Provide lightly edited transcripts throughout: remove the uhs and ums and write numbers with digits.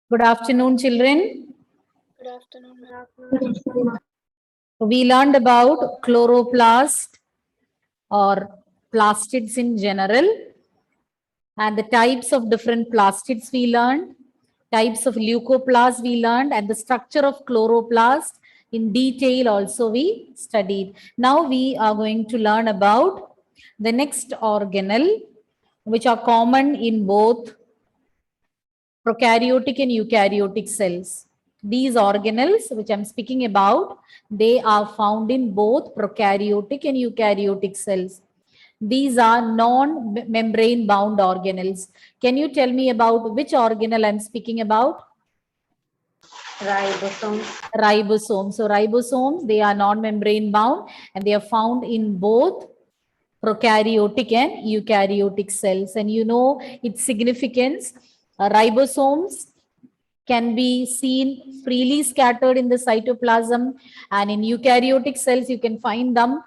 Good afternoon, children. Good afternoon, ma'am. We learned about chloroplast or plastids in general and the types of different plastids we learned, types of leucoplast we learned, and the structure of chloroplast in detail also we studied. Now we are going to learn about the next organelle which are common in both prokaryotic and eukaryotic cells. These organelles, which I'm speaking about, they are found in both prokaryotic and eukaryotic cells. These are non-membrane bound organelles. Can you tell me about which organelle I'm speaking about? Ribosome. Ribosomes. So ribosomes, they are non-membrane bound and they are found in both prokaryotic and eukaryotic cells. And you know its significance. Ribosomes can be seen freely scattered in the cytoplasm, and in eukaryotic cells you can find them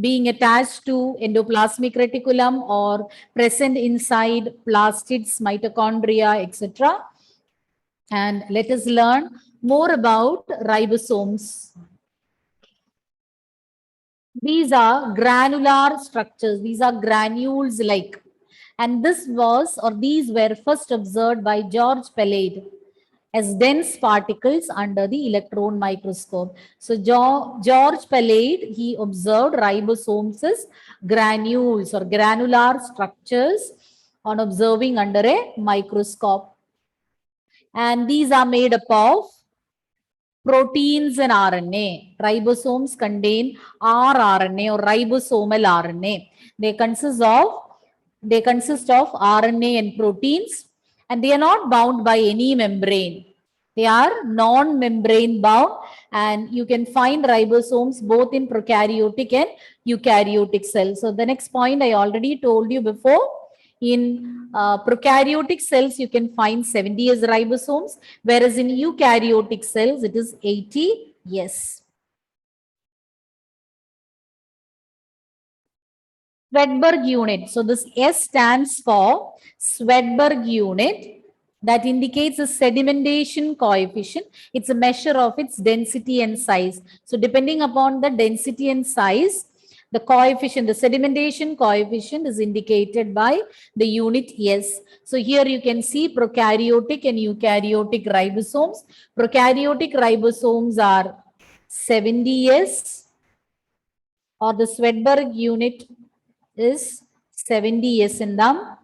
being attached to endoplasmic reticulum or present inside plastids, mitochondria, etc. And let us learn more about ribosomes. These are granular structures. These are granules like. And these were first observed by George Palade as dense particles under the electron microscope. So George Palade, he observed ribosomes as granules or granular structures on observing under a microscope. And these are made up of proteins and RNA. Ribosomes contain rRNA or ribosomal RNA. They consist of RNA and proteins, and they are not bound by any membrane. They are non-membrane bound, and you can find ribosomes both in prokaryotic and eukaryotic cells. So the next point I already told you before. In prokaryotic cells, you can find 70 as ribosomes, whereas in eukaryotic cells, it is 80 S. Swedberg unit. So this S stands for Swedberg unit. That indicates a sedimentation coefficient. It's a measure of its density and size. So depending upon the density and size, the coefficient, the sedimentation coefficient is indicated by the unit S. So here you can see prokaryotic and eukaryotic ribosomes. Prokaryotic ribosomes are 70 S, or the Swedberg unit is 70 S in them,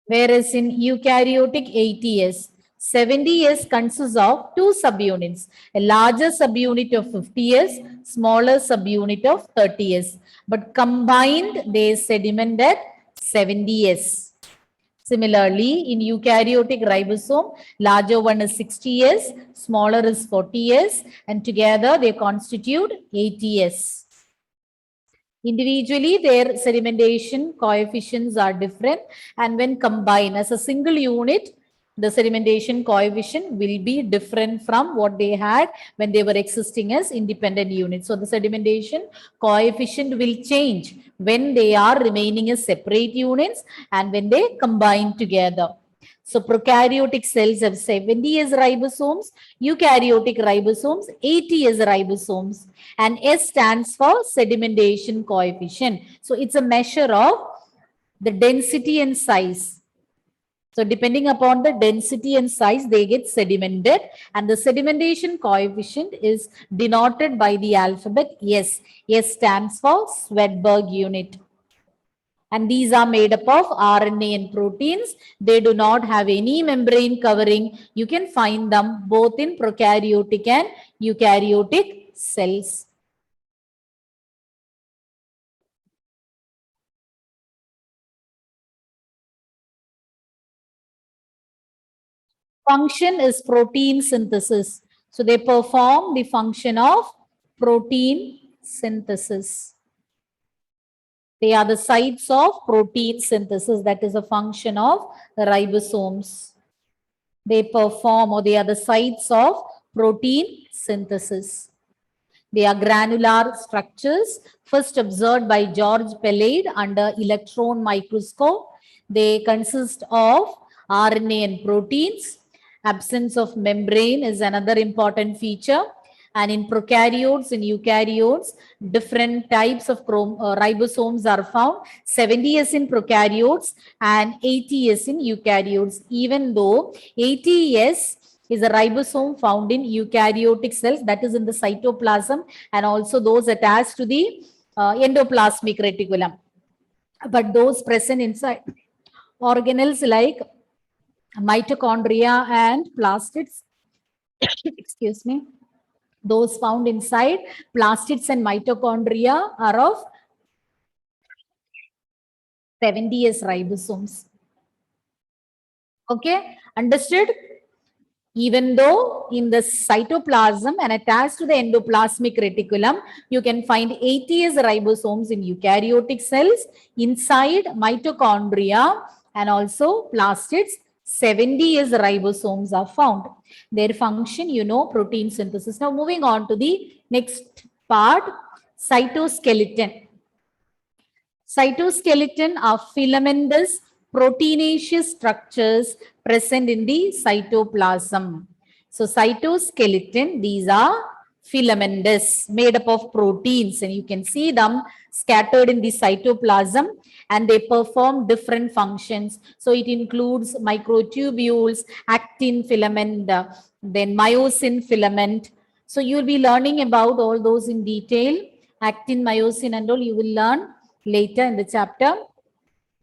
whereas in eukaryotic 80 S. 70 S consists of two subunits, a larger subunit of 50 S, smaller subunit of 30 S. But combined, they sediment at 70 S. Similarly, in eukaryotic ribosome, larger one is 60 S, smaller is 40 S, and together they constitute 80 S. Individually, their sedimentation coefficients are different, and when combined as a single unit, the sedimentation coefficient will be different from what they had when they were existing as independent units. So the sedimentation coefficient will change when they are remaining as separate units and when they combine together. So prokaryotic cells have 70 as ribosomes, eukaryotic ribosomes 80 as ribosomes, and S stands for sedimentation coefficient. So it's a measure of the density and size. So depending upon the density and size, they get sedimented, and the sedimentation coefficient is denoted by the alphabet S. S stands for Swedberg unit. And these are made up of RNA and proteins. They do not have any membrane covering. You can find them both in prokaryotic and eukaryotic cells. Function is protein synthesis. So they perform the function of protein synthesis. They are the sites of protein synthesis. That is a function of the ribosomes. They perform, or they are the sites of protein synthesis. They are granular structures first observed by George Palade under electron microscope. They consist of RNA and proteins. Absence of membrane is another important feature. And in prokaryotes, in eukaryotes, different types of ribosomes are found. 70S in prokaryotes and 80S in eukaryotes. Even though 80S is a ribosome found in eukaryotic cells, that is in the cytoplasm, and also those attached to the endoplasmic reticulum. But those present inside organelles like mitochondria and plastids, excuse me, those found inside plastids and mitochondria are of 70S ribosomes. Okay, understood? Even though in the cytoplasm and attached to the endoplasmic reticulum, you can find 80S ribosomes in eukaryotic cells, inside mitochondria and also plastids, 70S ribosomes are found. Their function, protein synthesis. Now moving on to the next part, cytoskeleton. Cytoskeleton are filamentous proteinaceous structures present in the cytoplasm. So cytoskeleton, these are filamentous, made up of proteins, and you can see them scattered in the cytoplasm, and they perform different functions. So it includes microtubules, actin filament, then myosin filament. So you will be learning about all those in detail. Actin, myosin and all you will learn later in the chapter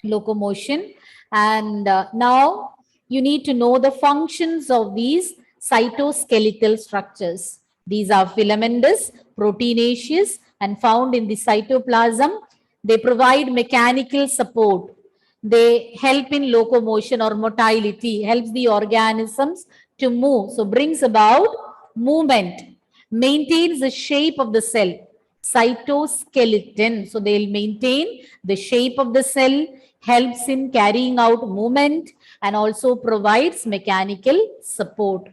locomotion. And now you need to know the functions of these cytoskeletal structures. These are filamentous, proteinaceous, and found in the cytoplasm. They provide mechanical support. They help in locomotion or motility, helps the organisms to move. So brings about movement, maintains the shape of the cell. Cytoskeleton. So they'll maintain the shape of the cell, helps in carrying out movement, and also provides mechanical support.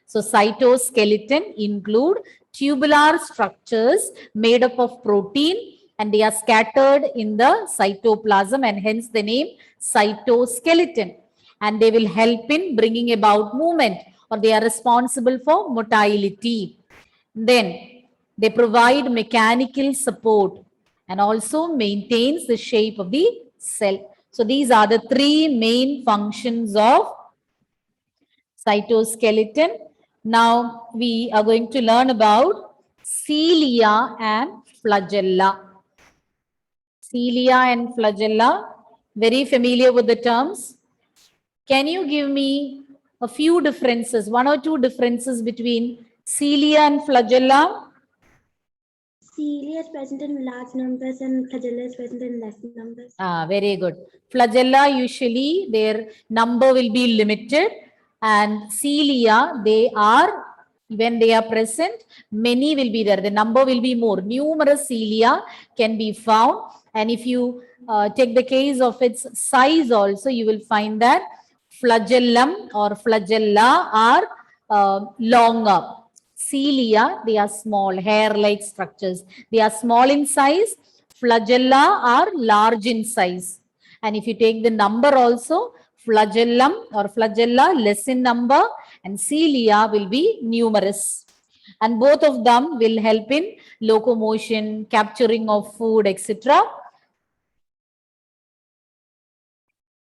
So cytoskeleton include tubular structures made up of protein, and they are scattered in the cytoplasm, and hence the name cytoskeleton. And they will help in bringing about movement, or they are responsible for motility. Then they provide mechanical support and also maintains the shape of the cell. So these are the three main functions of cytoskeleton. Now we are going to learn about cilia and flagella. Cilia and flagella, very familiar with the terms. Can you give me a few differences, one or two differences between cilia and flagella? Cilia is present in large numbers and flagella is present in less numbers. Very good. Flagella, usually their number will be limited, and cilia, they are, when they are present, many will be there. The number will be more. Numerous cilia can be found. And if you take the case of its size also, you will find that flagellum or flagella are longer. Cilia, they are small, hair-like structures. They are small in size. Flagella are large in size. And if you take the number also, flagellum or flagella less in number, and cilia will be numerous. And both of them will help in locomotion, capturing of food, etc.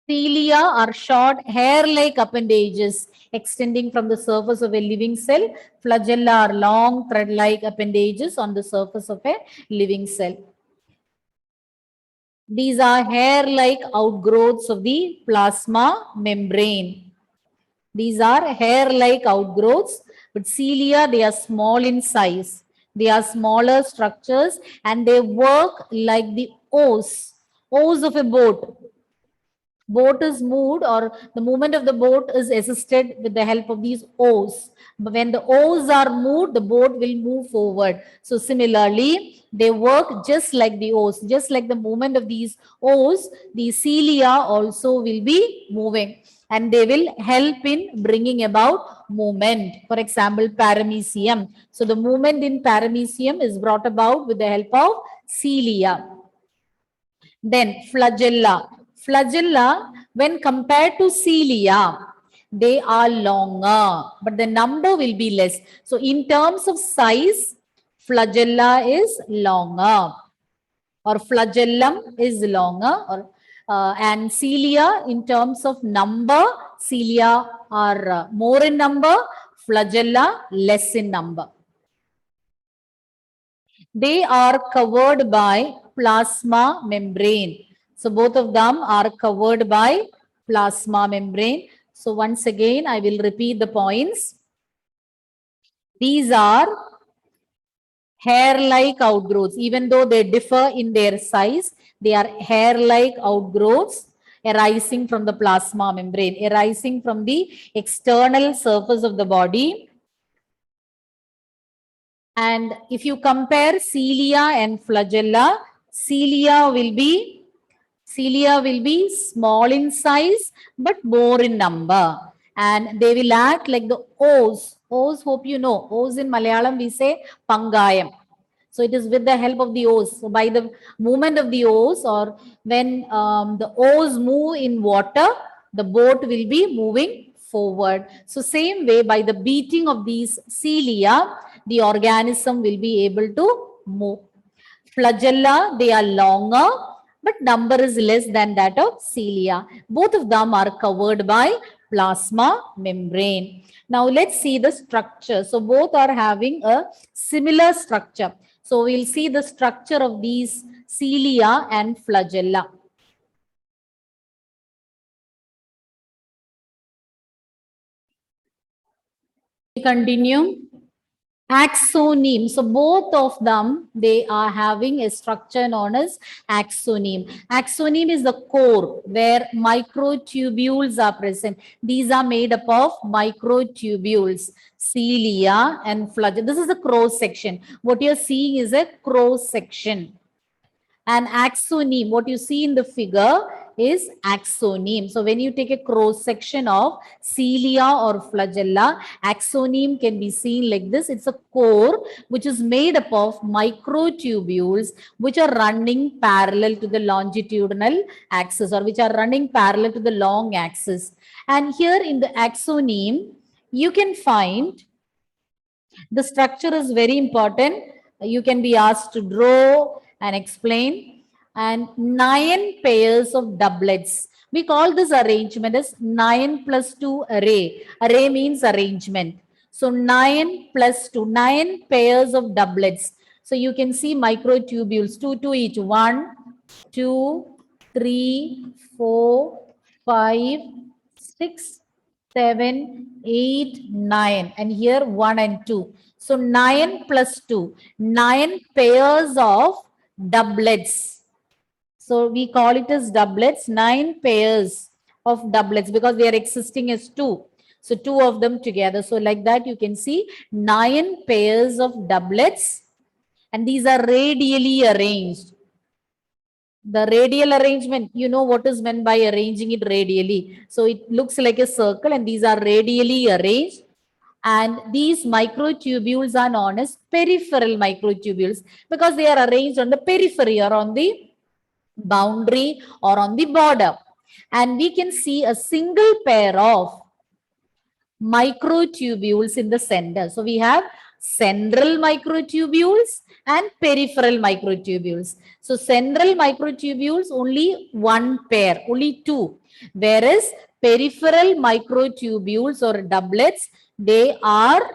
Cilia are short hair-like appendages extending from the surface of a living cell. Flagella are long thread-like appendages on the surface of a living cell. These are hair-like outgrowths of the plasma membrane. These are hair-like outgrowths, but cilia, they are small in size. They are smaller structures and they work like the oars of a boat. Boat is moved, or the movement of the boat is assisted with the help of these oars. But when the oars are moved, the boat will move forward. So similarly, they work just like the oars, just like the movement of these oars, the cilia also will be moving, and they will help in bringing about movement. For example, paramecium. So the movement in paramecium is brought about with the help of cilia. Then flagella. Flagella When compared to cilia, they are longer, but the number will be less. So in terms of size, flagella is longer, or flagellum is longer, or and cilia in terms of number, cilia are more in number, flagella less in number. They are covered by plasma membrane. So both of them are covered by plasma membrane. So once again, I will repeat the points. These are hair-like outgrowths. Even though they differ in their size, they are hair-like outgrowths arising from the plasma membrane, arising from the external surface of the body. And if you compare cilia and flagella, cilia will be small in size but more in number, and they will act like the O's. O's, hope you know. O's in Malayalam we say pangayam. So it is with the help of the O's. So by the movement of the O's, or when the O's move in water, the boat will be moving forward. So same way, by the beating of these cilia, the organism will be able to move. Flagella, they are longer, but number is less than that of cilia. Both of them are covered by plasma membrane. Now let's see the structure. So both are having a similar structure. So we'll see the structure of these cilia and flagella. Continue. Axoneme. So both of them, they are having a structure known as axoneme. Axoneme is the core where microtubules are present. These are made up of microtubules, cilia and flagella. This is the cross section. What you're seeing is a cross section. And axoneme, what you see in the figure is axoneme. So when you take a cross section of cilia or flagella, axoneme can be seen like this. It's a core which is made up of microtubules which are running parallel to the longitudinal axis, or which are running parallel to the long axis. And here in the axoneme, you can find the structure is very important. You can be asked to draw and explain. And 9 pairs of doublets. We call this arrangement as 9 plus 2 array. Array means arrangement. So 9 plus 2, 9 pairs of doublets. So you can see microtubules, 2 each. 1, 2, 3, 4, 5, 6, 7, 8, 9. And here 1 and 2. So 9 plus 2, 9 pairs of doublets. So we call it as doublets, 9 pairs of doublets because they are existing as 2. So 2 of them together. So like that you can see 9 pairs of doublets, and these are radially arranged. The radial arrangement, you know what is meant by arranging it radially. So it looks like a circle, and these are radially arranged. And these microtubules are known as peripheral microtubules because they are arranged on the periphery or on the boundary or on the border. And we can see a single pair of microtubules in the center. So we have central microtubules and peripheral microtubules. So central microtubules only one pair, only 2, whereas peripheral microtubules or doublets, they are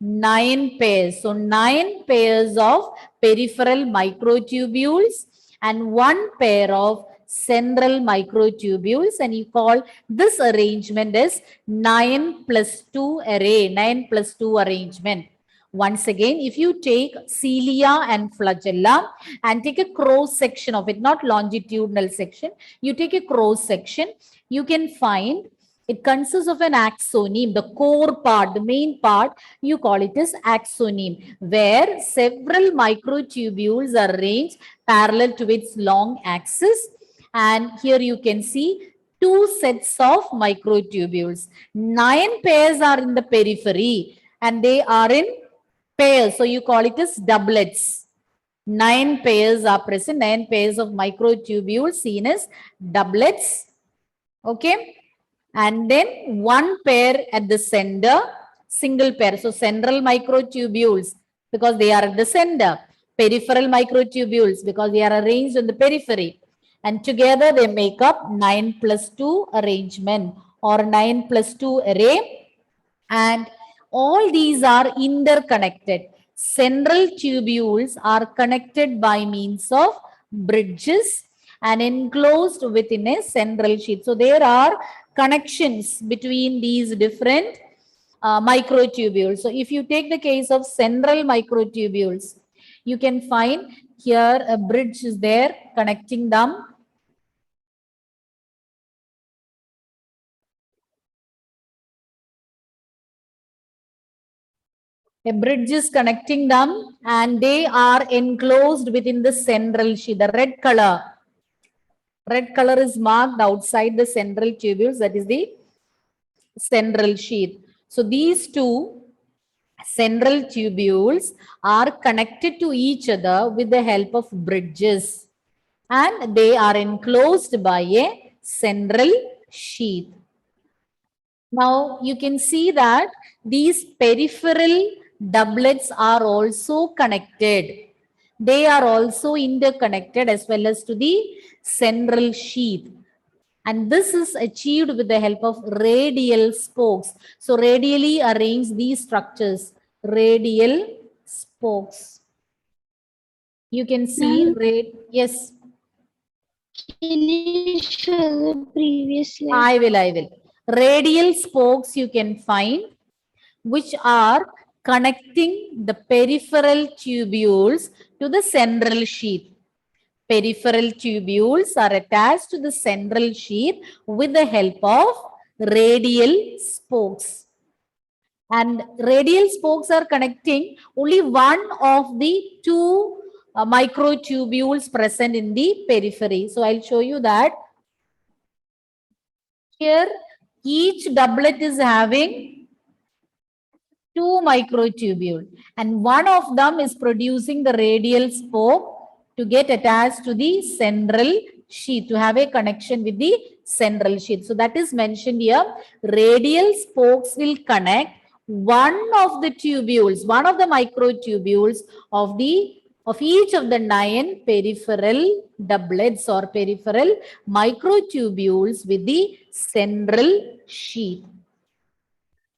9 pairs. So 9 pairs of peripheral microtubules and 1 pair of central microtubules, and you call this arrangement as 9 plus 2 array, 9 plus 2 arrangement. Once again, if you take cilia and flagella and take a cross section of it, not longitudinal section, you take a cross section, you can find it consists of an axoneme, the core part, the main part, you call it as axoneme, where several microtubules are arranged parallel to its long axis. And here you can see 2 sets of microtubules. 9 pairs are in the periphery and they are in pairs. So you call it as doublets. 9 pairs are present, 9 pairs of microtubules seen as doublets. Okay. And then one pair at the center, single pair. So central microtubules because they are at the center. Peripheral microtubules because they are arranged on the periphery. And together they make up 9+2 arrangement or 9+2 array. And all these are interconnected. Central tubules are connected by means of bridges and enclosed within a central sheath. So there are connections between these different microtubules. So if you take the case of central microtubules, you can find here a bridge is there connecting them. A bridge is connecting them and they are enclosed within the central sheath. The red color is marked outside the central tubules. That is the central sheath. So these two central tubules are connected to each other with the help of bridges and they are enclosed by a central sheath. Now you can see that these peripheral doublets are also connected. They are also interconnected as well as to the central sheath. And this is achieved with the help of radial spokes. So radially arrange these structures. Radial spokes. You can see, yes. Can you show the previous slide? I will. Radial spokes you can find, which are connecting the peripheral tubules to the central sheath. Peripheral tubules are attached to the central sheath with the help of radial spokes. And radial spokes are connecting only one of the two microtubules present in the periphery. So I'll show you that. Here, each doublet is having two microtubules and one of them is producing the radial spoke to get attached to the central sheath, to have a connection with the central sheath. So that is mentioned here. Radial spokes will connect one of the tubules, one of the microtubules of each of the 9 peripheral doublets or peripheral microtubules with the central sheath.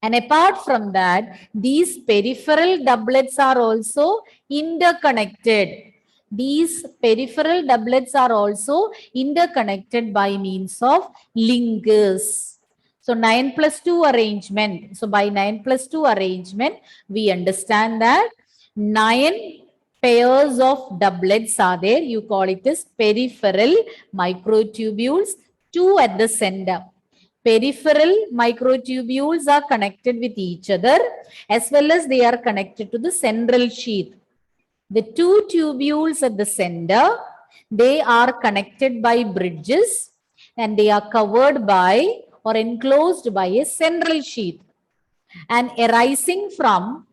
And apart from that, these peripheral doublets are also interconnected. These peripheral doublets are also interconnected by means of linkers. So 9+2 arrangement. So by 9+2 arrangement, we understand that 9 pairs of doublets are there. You call it as peripheral microtubules, 2 at the center. Peripheral microtubules are connected with each other as well as they are connected to the central sheath. The 2 tubules at the center, they are connected by bridges and they are covered by or enclosed by a central sheath. And arising from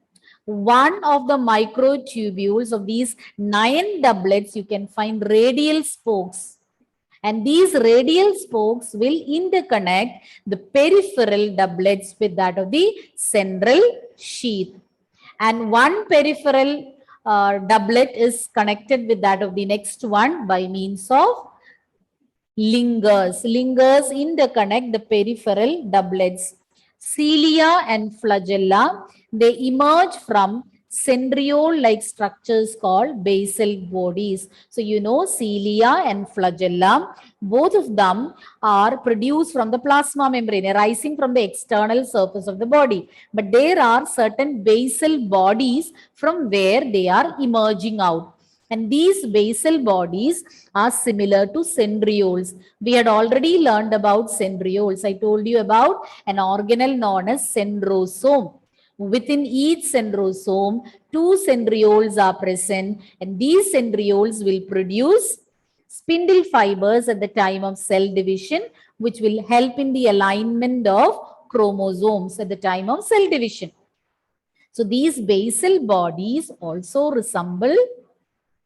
one of the microtubules of these 9 doublets, you can find radial spokes. And these radial spokes will interconnect the peripheral doublets with that of the central sheath. And one peripheral doublet is connected with that of the next one by means of linkers. Linkers interconnect the peripheral doublets. Cilia and flagella, they emerge from centriole-like structures called basal bodies. So you know cilia and flagella, both of them are produced from the plasma membrane, arising from the external surface of the body. But there are certain basal bodies from where they are emerging out. And these basal bodies are similar to centrioles. We had already learned about centrioles. I told you about an organelle known as centrosome. Within each centrosome, 2 centrioles are present, and these centrioles will produce spindle fibers at the time of cell division, which will help in the alignment of chromosomes at the time of cell division. So these basal bodies also resemble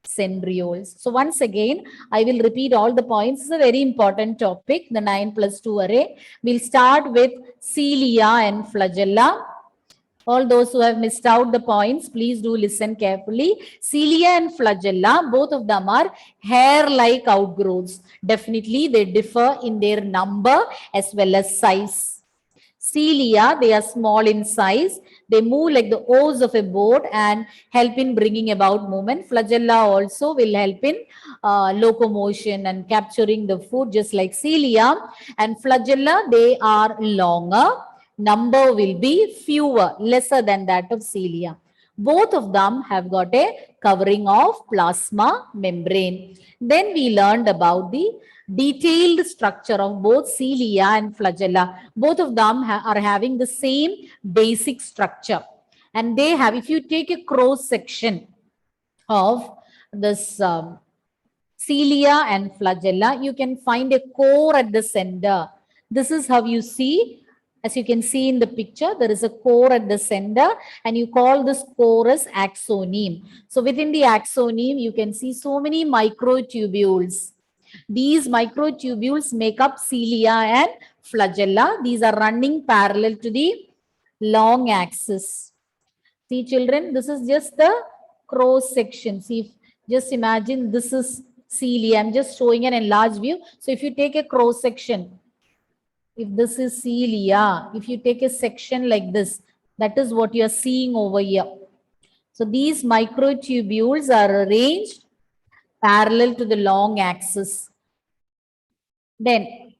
centrioles. So once again, I will repeat all the points. It's a very important topic, the 9+2 array. We'll start with cilia and flagella. All those who have missed out the points, please do listen carefully. Cilia and flagella, both of them are hair-like outgrowths. Definitely, they differ in their number as well as size. Cilia, they are small in size. They move like the oars of a boat and help in bringing about movement. Flagella also will help in locomotion and capturing the food, just like cilia. And flagella, they are longer. Number will be fewer, lesser than that of cilia. Both of them have got a covering of plasma membrane. Then we learned about the detailed structure of both cilia and flagella. Both of them are having the same basic structure. And they have, if you take a cross section of this cilia and flagella, you can find a core at the center. This is how you see. As you can see in the picture, there is a core at the center, and you call this core as axoneme. So within the axoneme, you can see so many microtubules. These microtubules make up cilia and flagella. These are running parallel to the long axis. See, children, this is just the cross section. See, just imagine this is cilia. I'm just showing an enlarged view. So if you take a cross section, if this is cilia, if you take a section like this, that is what you are seeing over here. So these microtubules are arranged parallel to the long axis. Then,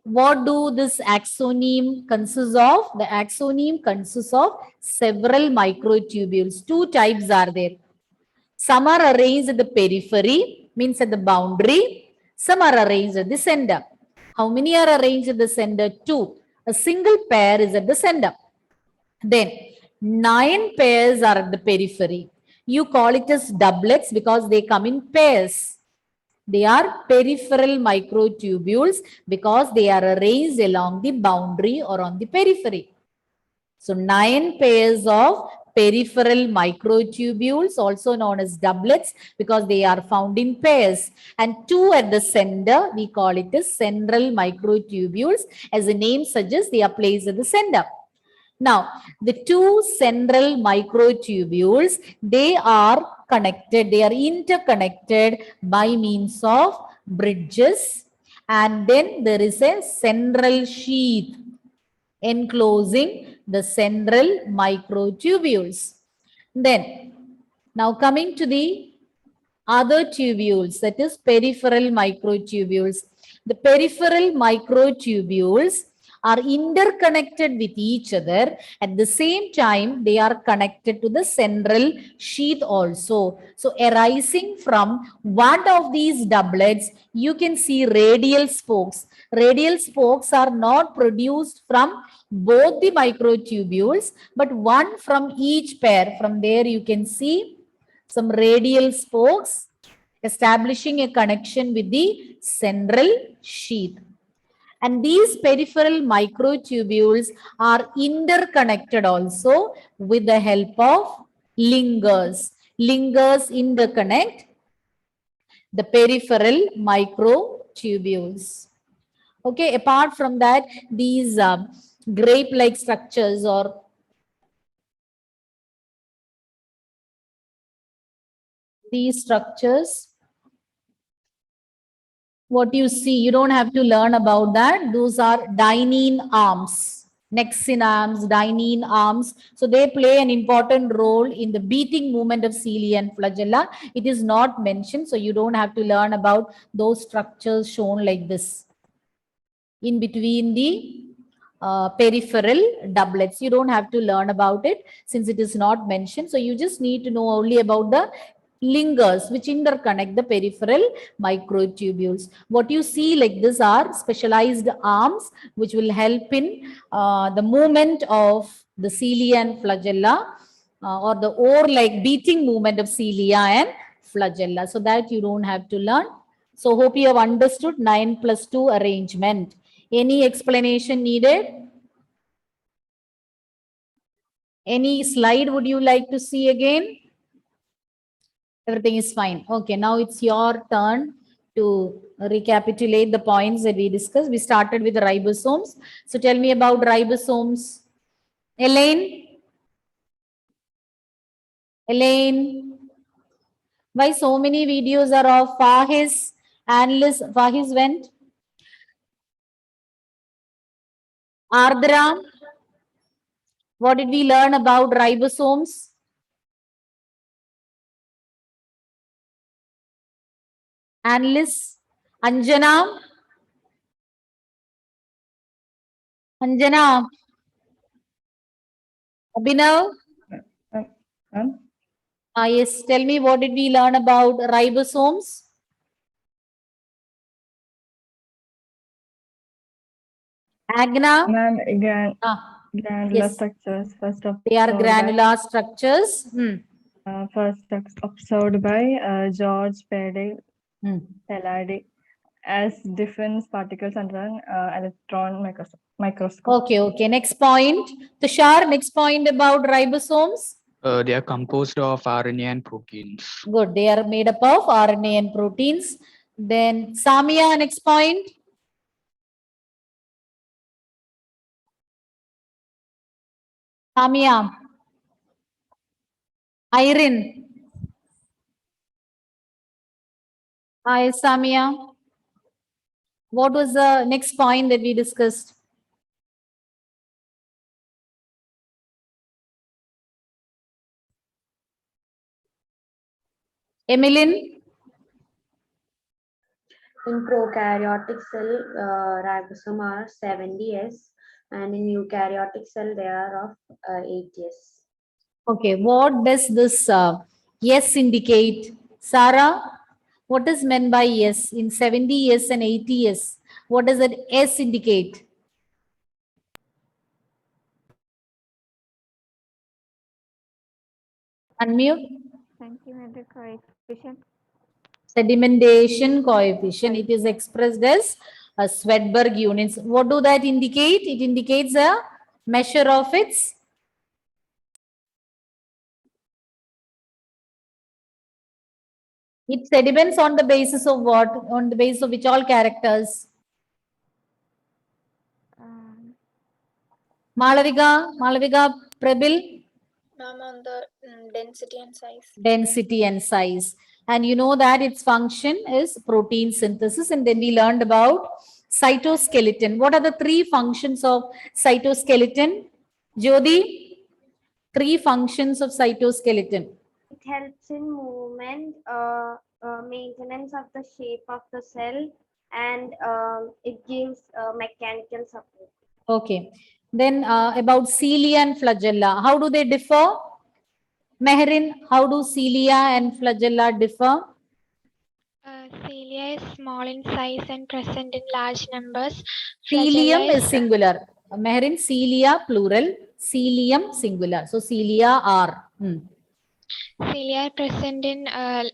what do this axoneme consist of? The axoneme consists of several microtubules. Two types are there. Some are arranged at the periphery, means at the boundary. Some are arranged at the center. How many are arranged at the center? 2. A single pair is at the center. Then 9 pairs are at the periphery. You call it as doublets because they come in pairs. They are peripheral microtubules because they are arranged along the boundary or on the periphery. So 9 pairs of peripheral microtubules, also known as doublets, because they are found in pairs. And 2 at the center, we call it as central microtubules. As the name suggests, they are placed at the center. Now, the 2 central microtubules, they are connected, they are interconnected by means of bridges. And then there is a central sheath enclosing the central microtubules. Then, now coming to the other tubules, that is peripheral microtubules. The peripheral microtubules are interconnected with each other. At the same time, they are connected to the central sheath also. So arising from one of these doublets, you can see radial spokes. Radial spokes are not produced from both the microtubules, but one from each pair. From there, you can see some radial spokes establishing a connection with the central sheath. And these peripheral microtubules are interconnected also with the help of linkers. Linkers interconnect the peripheral microtubules. Okay, apart from that, these grape-like structures or these structures, what you see, you don't have to learn about that. Those are Dynein arms, Nexin arms, Dynein arms. So they play an important role in the beating movement of cilia and flagella. It is not mentioned, so you don't have to learn about those structures shown like this in between the peripheral doublets. You don't have to learn about it since it is not mentioned. So you just need to know only about the linkers which interconnect the peripheral microtubules. What you see like this are specialized arms which will help in the movement of the cilia and flagella or the oar-like beating movement of cilia and flagella. So that you don't have to learn. So hope you have understood 9+2 arrangement. Any explanation needed? Any slide would you like to see again? Everything is fine. Okay, now it's your turn to recapitulate the points that we discussed. We started with the ribosomes. So tell me about ribosomes. Elaine? Elaine? Why so many videos are of Fahiz? Analyst, Fahiz went. Ardra? What did we learn about ribosomes? Analyst? Anjana? Anjana? Abhinav? Ma'am? Yes, tell me what did we learn about ribosomes? Agna? Ma'am, Ah, granular yes. structures first They are observed granular structures. observed by George Hmm. Pellady as different particles under an electron microscope. Okay. Next point. Tushar, next point about ribosomes. They are composed of RNA and proteins. Good. They are made up of RNA and proteins. Then Samia, next point. Samia. Irene. Hi, Samia. What was the next point that we discussed? Emmeline? In prokaryotic cell, ribosome are 70S, and in eukaryotic cell, they are of 8S. Okay, what does this yes indicate? Sarah, what is meant by yes in 70S and 80S? What does that S indicate? Unmute. Sedimentation coefficient. Sedimentation coefficient. It is expressed as a Swedberg units. What do that indicate? It indicates a measure of its it sediments on the basis of what? On the basis of which all characters? Malavika, Prebil? Ma'am, on the density and size. Density and size. And you know that its function is protein synthesis. And then we learned about cytoskeleton. What are the three functions of cytoskeleton? Jyoti, three functions of cytoskeleton. It helps in movement, maintenance of the shape of the cell, and it gives mechanical support. Okay. Then about cilia and flagella. How do they differ? Mehrin, how do cilia and flagella differ? Cilia is small in size and present in large numbers. Cilium Flagella is singular. Mehrin, cilia plural, cilium singular. So cilia are. Cilia are present in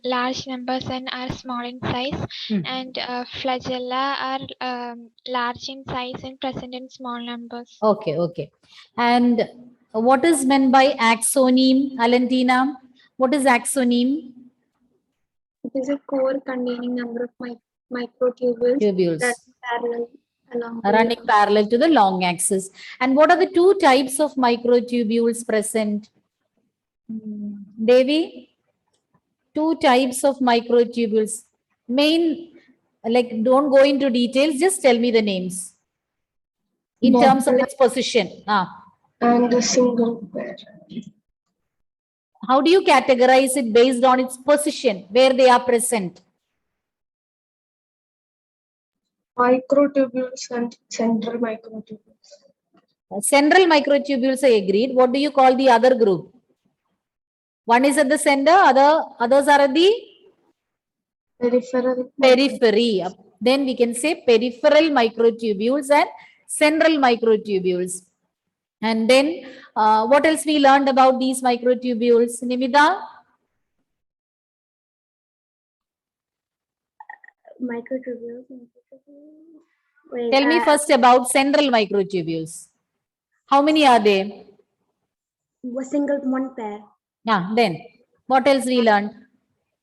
large numbers and are small in size, and flagella are large in size and present in small numbers. Okay. And what is meant by axoneme, Alentina? What is axoneme? It is a core containing number of microtubules Tubules. that parallel along the Running parallel to the long axis. And what are the two types of microtubules present? Devi? Two types of microtubules. Main, like don't go into details, just tell me the names. In terms of its position. and the single pair. How do you categorize it based on its position, where they are present? Microtubules and central microtubules. Central microtubules, I agreed. What do you call the other group? One is at the center, others are at the periphery. Then we can say peripheral microtubules and central microtubules. And then what else we learned about these microtubules? Nimita? Microtubules. Tell me first about central microtubules. How many are they? A single one pair. Then what else we learned?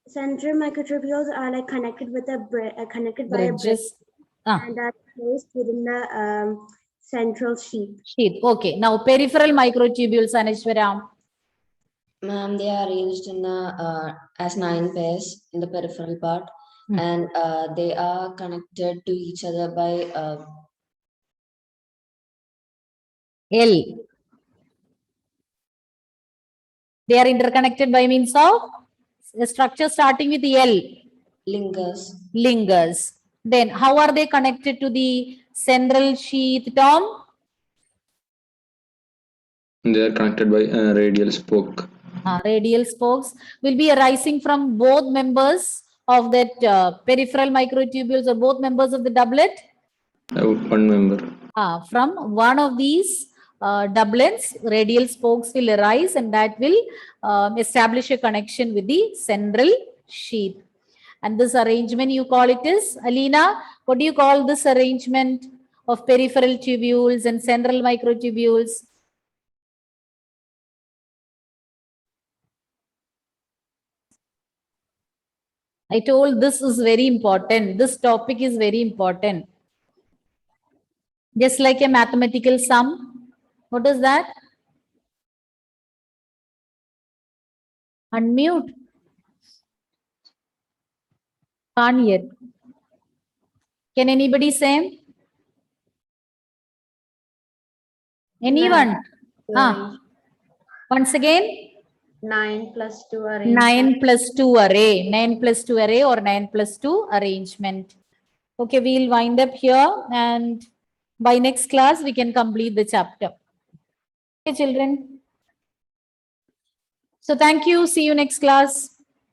Central microtubules are like connected with connected by a bridge Bridges. and are placed within the central sheath. Sheath. Okay. Now peripheral microtubules, Anishwara. Ma'am, they are arranged in the as 9 pairs in the peripheral part, Hmm. and they are connected to each other by L. They are interconnected by means of a structure starting with L. linkers. Lingers. Then how are they connected to the central sheath, Tom? They are connected by a radial spoke. Radial spokes will be arising from both members of that peripheral microtubules or both members of the doublet. One member. From one of these doublets, radial spokes will arise and that will establish a connection with the central sheath. And this arrangement you call it is, Alina, what do you call this arrangement of peripheral tubules and central microtubules? I told this is very important. This topic is very important. Just like a mathematical sum. What is that? Unmute. Can't hear. Can anybody say? Anyone? Once again? 9 plus 2 arrangement. 9 plus 2 array. 9 plus 2 array or 9 plus 2 arrangement. Okay, we'll wind up here and by next class we can complete the chapter. Okay, children. So thank you. See you next class.